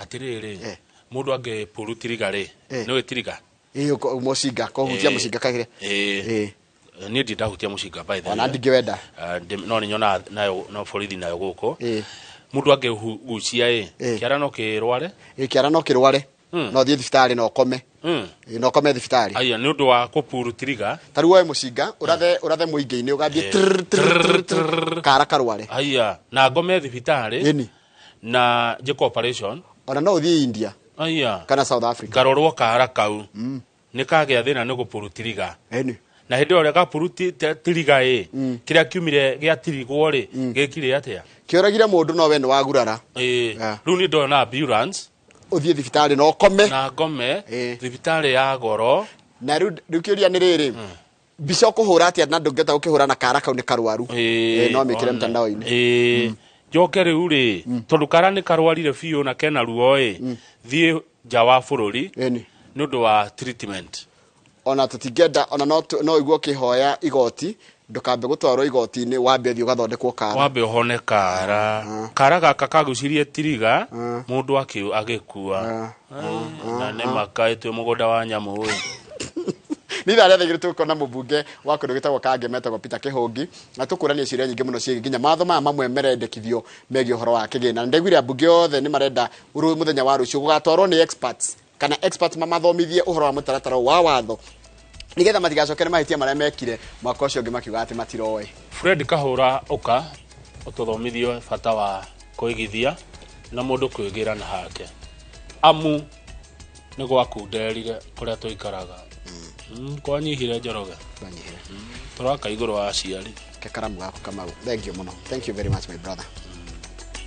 atiriri mundu ange purutiriga ri no etiriga mucinga kuhutia mucinga kagire ni ndinda hutia mucinga by the way ona ndingewenda no ni nyona nayo no borithi nayo guko mundu ange gucia kiara no kirware kiara no kirware no thie thibitari no kome no kome thibitari aya ni undu wa kupurutiriga taru we mucinga urathe muingi-ini ugambie kara karware aya na ngome thibitari na jiko operation ona no thie India aya kana South Africa garorwo kara kau ni kagea thina ni gupurutiriga na hindi ore gapurutiriga kiria kiumire gia tirigwo ri gekire atia kioragire mundu no we ni wagurara riu ni ndona ambulance uthie thibitari no kome na ngome thibitari ya goro na riu kiuria ni riri mbica kuhura atia na ndungeta ukihura na kara kau ni karwaru no mikire mtandao-ini joke riu ri tondu kara ni karwarire biu na kena ruo thie nja wa bururi ni undu wa treatment ona tutingenda ona no iguo kihoya igoti ndukambe gutwarwo igoti-ini wambe thio gathondekwo kara wambe uhone kara kara gaka kagucirie tiriga mundu agikua na ne makaitwe mugunda wa nyamu ni tharia thigire tukona mubunge wa kundu gitagwo Kange metagwo Peter Kihungi na tukurania ciria nyingi muno ciegi nginya matho maya mamwe merendekithio megie uhoro wa kigina ndegwire abunge othe ni marenda muthenya wa rucio gugatwarwo ni experts kana experts mamathomithie uhoro wa mutaratara wa watho nigetha matigacokere mahitia maria mekire mwaka ucio ngimakiuga ati matiroe Fred Kahura uka ututhomithio bata wa kuigithia na mundu kwigira na hake amu ni gwakunderire kuria tuikaraga kwanyihire njoroge turaka iguru wa aciari ke karamu gako Kamau thank you muno thank you very much my brother